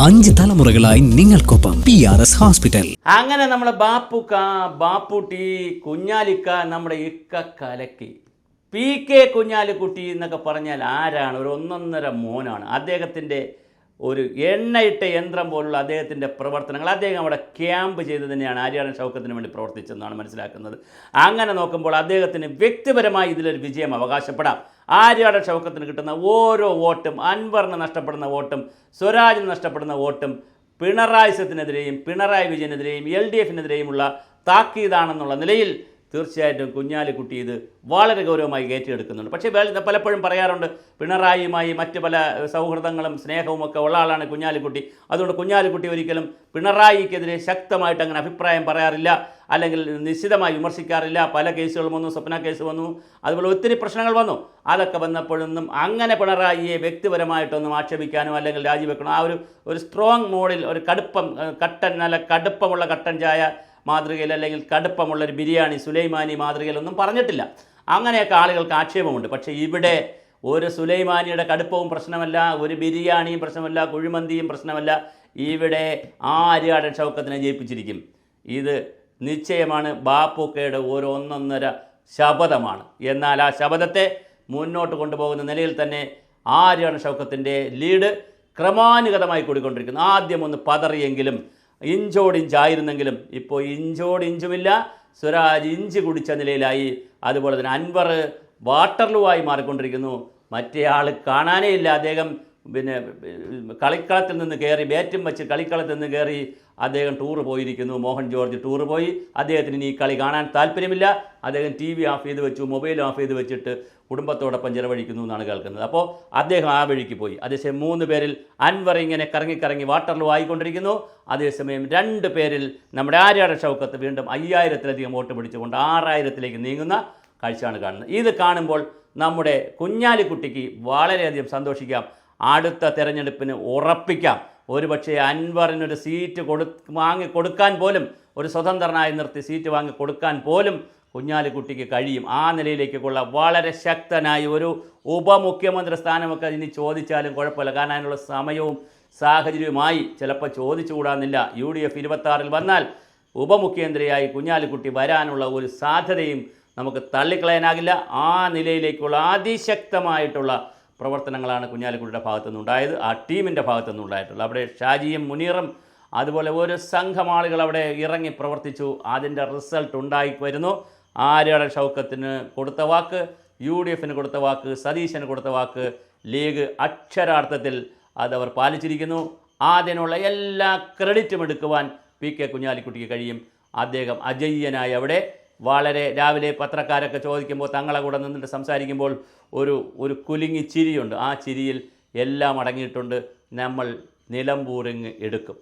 5 തലമുറകളായി നിങ്ങൾക്കൊപ്പം PRS hospital. അങ്ങനെ നമ്മളെ ബാപ്പുട്ടി കുഞ്ഞാലിക്ക നമ്മുടെ ഇക്ക കലക്കി. PK കുഞ്ഞാലിക്കുട്ടി എന്നൊക്കെ പറഞ്ഞാൽ ആരാണ്? ഒരു ഒന്നൊന്നര മോനാണ്. അദ്ദേഹത്തിൻ്റെ ഒരു എണ്ണയിട്ട യന്ത്രം പോലുള്ള അദ്ദേഹത്തിൻ്റെ പ്രവർത്തനങ്ങൾ, അദ്ദേഹം അവിടെ ക്യാമ്പ് ചെയ്ത് തന്നെയാണ് ആര്യാടൻ ഷൗക്കത്തിന് വേണ്ടി പ്രവർത്തിച്ചെന്നാണ് മനസ്സിലാക്കുന്നത്. അങ്ങനെ നോക്കുമ്പോൾ അദ്ദേഹത്തിന് വ്യക്തിപരമായി ഇതിലൊരു വിജയം അവകാശപ്പെടാം. ആര്യാടൻ ഷൗക്കത്തിന് കിട്ടുന്ന ഓരോ വോട്ടും, അൻവറിന് നഷ്ടപ്പെടുന്ന വോട്ടും, സ്വരാജിന് നഷ്ടപ്പെടുന്ന വോട്ടും പിണറായിസത്തിനെതിരെയും പിണറായി വിജയനെതിരെയും LDFനെതിരെയുമുള്ള താക്കീതാണെന്നുള്ള നിലയിൽ തീർച്ചയായിട്ടും കുഞ്ഞാലിക്കുട്ടി ഇത് വളരെ ഗൗരവമായി കയറ്റിയെടുക്കുന്നുണ്ട്. പക്ഷേ പലപ്പോഴും പറയാറുണ്ട്, പിണറായിയുമായി മറ്റ് പല സൗഹൃദങ്ങളും സ്നേഹവും ഒക്കെ ഉള്ള ആളാണ് കുഞ്ഞാലിക്കുട്ടി. അതുകൊണ്ട് കുഞ്ഞാലിക്കുട്ടി ഒരിക്കലും പിണറായിക്കെതിരെ ശക്തമായിട്ട് അങ്ങനെ അഭിപ്രായം പറയാറില്ല, അല്ലെങ്കിൽ നിശ്ചിതമായി വിമർശിക്കാറില്ല. പല കേസുകളും വന്നു, സ്വപ്ന കേസ് വന്നു, അതുപോലെ ഒത്തിരി പ്രശ്നങ്ങൾ വന്നു. അതൊക്കെ വന്നപ്പോഴൊന്നും അങ്ങനെ പിണറായിയെ വ്യക്തിപരമായിട്ടൊന്നും ആക്ഷേപിക്കാനോ അല്ലെങ്കിൽ രാജിവെക്കണോ ആ ഒരു സ്ട്രോങ് മോഡിൽ ഒരു നല്ല കടുപ്പമുള്ള കട്ടൻ ചായ മാതൃകയിൽ അല്ലെങ്കിൽ കടുപ്പമുള്ളൊരു ബിരിയാണി സുലൈമാനി മാതൃകയിലൊന്നും പറഞ്ഞിട്ടില്ല. അങ്ങനെയൊക്കെ ആളുകൾക്ക് ആക്ഷേപമുണ്ട്. പക്ഷേ ഇവിടെ ഒരു സുലൈമാനിയുടെ കടുപ്പവും പ്രശ്നമല്ല, ഒരു ബിരിയാണിയും പ്രശ്നമല്ല, കുഴിമന്തിയും പ്രശ്നമല്ല. ഇവിടെ ആര്യാടൻ ഷൗക്കത്തിനെ ജയിപ്പിച്ചിരിക്കും. ഇത് നിശ്ചയമാണ്. ബാപ്പുക്കയുടെ ഒരു ഒന്നൊന്നര ശപഥമാണ്. എന്നാൽ ആ ശപഥത്തെ മുന്നോട്ട് കൊണ്ടുപോകുന്ന നിലയിൽ തന്നെ ആര്യാടൻ ഷൗക്കത്തിൻ്റെ ലീഡ് ക്രമാനുഗതമായി കൂടിക്കൊണ്ടിരിക്കുന്നു. ആദ്യം ഒന്ന് പതറിയെങ്കിലും, ഇഞ്ചോടിഞ്ചായിരുന്നെങ്കിലും ഇപ്പോൾ ഇഞ്ചോടിഞ്ചുമില്ല. സ്വരാജ് ഇഞ്ച് കുടിച്ച നിലയിലായി. അതുപോലെ തന്നെ അൻവർ വാട്ടർലൂവായി മാറിക്കൊണ്ടിരിക്കുന്നു. മറ്റേ ആൾ കാണാനേ ഇല്ല. അദ്ദേഹം കളിക്കളത്തിൽ നിന്ന് കയറി, ബാറ്റും വെച്ച് കളിക്കളത്തിൽ നിന്ന് കയറി അദ്ദേഹം ടൂറ് പോയിരിക്കുന്നു. മോഹൻ ജോർജ് ടൂറ് പോയി. അദ്ദേഹത്തിന് ഇനി ഈ കളി കാണാൻ താല്പര്യമില്ല. അദ്ദേഹം TV ഓഫ് ചെയ്ത് വെച്ചു, മൊബൈൽ ഓഫ് ചെയ്ത് വെച്ചിട്ട് കുടുംബത്തോടൊപ്പം ചിലവഴിക്കുന്നു എന്നാണ് കേൾക്കുന്നത്. അപ്പോൾ അദ്ദേഹം ആ വഴിക്ക് പോയി. അതേസമയം 3 പേരിൽ അൻവർ ഇങ്ങനെ കറങ്ങി വാട്ടർലൂ ആയിക്കൊണ്ടിരിക്കുന്നു. അതേസമയം 2 പേരിൽ നമ്മുടെ ആര്യാടൻ ഷൗക്കത്ത് വീണ്ടും 5000-ലധികം വോട്ട് പിടിച്ചുകൊണ്ട് 6000-ലേക്ക് നീങ്ങുന്ന കാഴ്ചയാണ് കാണുന്നത്. ഇത് കാണുമ്പോൾ നമ്മുടെ കുഞ്ഞാലിക്കുട്ടിക്ക് വളരെയധികം സന്തോഷിക്കാം. അടുത്ത തെരഞ്ഞെടുപ്പിന് ഉറപ്പിക്കാം, ഒരുപക്ഷെ അൻവറിനൊരു സീറ്റ് വാങ്ങിക്കൊടുക്കാൻ പോലും, ഒരു സ്വതന്ത്രനായി നിർത്തി സീറ്റ് വാങ്ങിക്കൊടുക്കാൻ പോലും കുഞ്ഞാലിക്കുട്ടിക്ക് കഴിയും. ആ നിലയിലേക്കുള്ള വളരെ ശക്തനായ ഒരു ഉപമുഖ്യമന്ത്രി സ്ഥാനമൊക്കെ ഇനി ചോദിച്ചാലും കുഴപ്പമില്ല. കാരണം അതിനുള്ള സമയവും സാഹചര്യവുമായി ചിലപ്പോൾ ചോദിച്ചുകൂടാന്നില്ല. UDF 26-ൽ വന്നാൽ ഉപമുഖ്യമന്ത്രിയായി കുഞ്ഞാലിക്കുട്ടി വരാനുള്ള ഒരു സാധ്യതയും നമുക്ക് തള്ളിക്കളയാനാകില്ല. ആ നിലയിലേക്കുള്ള അതിശക്തമായിട്ടുള്ള പ്രവർത്തനങ്ങളാണ് കുഞ്ഞാലിക്കുട്ടിയുടെ ഭാഗത്തുനിന്നുണ്ടായത്, ആ ടീമിൻ്റെ ഭാഗത്തുനിന്നുണ്ടായിട്ടുള്ളത്. അവിടെ ഷാജിയും മുനീറും അതുപോലെ ഒരു സംഘം ആളുകൾ അവിടെ ഇറങ്ങി പ്രവർത്തിച്ചു. അതിൻ്റെ റിസൾട്ട് ഉണ്ടായി വരുന്നു. ആര്യാടൻ ഷൗക്കത്തിന് കൊടുത്ത വാക്ക്, UDFന് കൊടുത്ത വാക്ക്, സതീശന് കൊടുത്ത വാക്ക്, ലീഗ് അക്ഷരാർത്ഥത്തിൽ അതവർ പാലിച്ചിരിക്കുന്നു. അതിനുള്ള എല്ലാ ക്രെഡിറ്റും എടുക്കുവാൻ PK കുഞ്ഞാലിക്കുട്ടിക്ക് കഴിയും. അദ്ദേഹം അജയ്യനായി അവിടെ വളരെ രാവിലെ പത്രക്കാരൊക്കെ ചോദിക്കുമ്പോൾ തങ്ങളെ കൂടെ നിന്നിട്ട് സംസാരിക്കുമ്പോൾ ഒരു കുലുങ്ങി ചിരിയുണ്ട്. ആ ചിരിയിൽ എല്ലാം അടങ്ങിയിട്ടുണ്ട്. നമ്മൾ നിലമ്പൂരിങ് എടുക്കും.